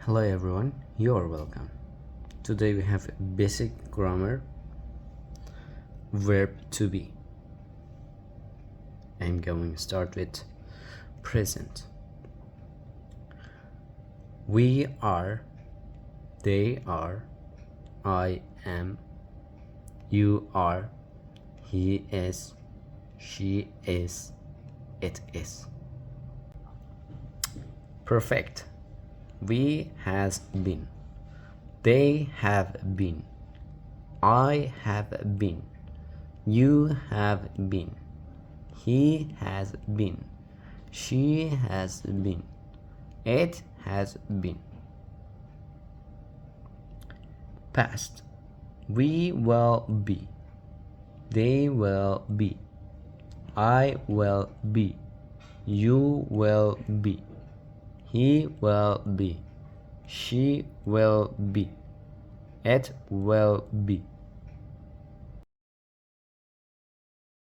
Hello everyone, you are welcome. Today we have basic grammar, verb to be. I'm going to start with present. We are, they are, I am, you are, he is, she is, it is. Perfect. We has been. They have been. I have been. You have been. He has been. She has been. It has been. Past. We will be. They will be. I will be. You will be. He will be. She will be. It will be.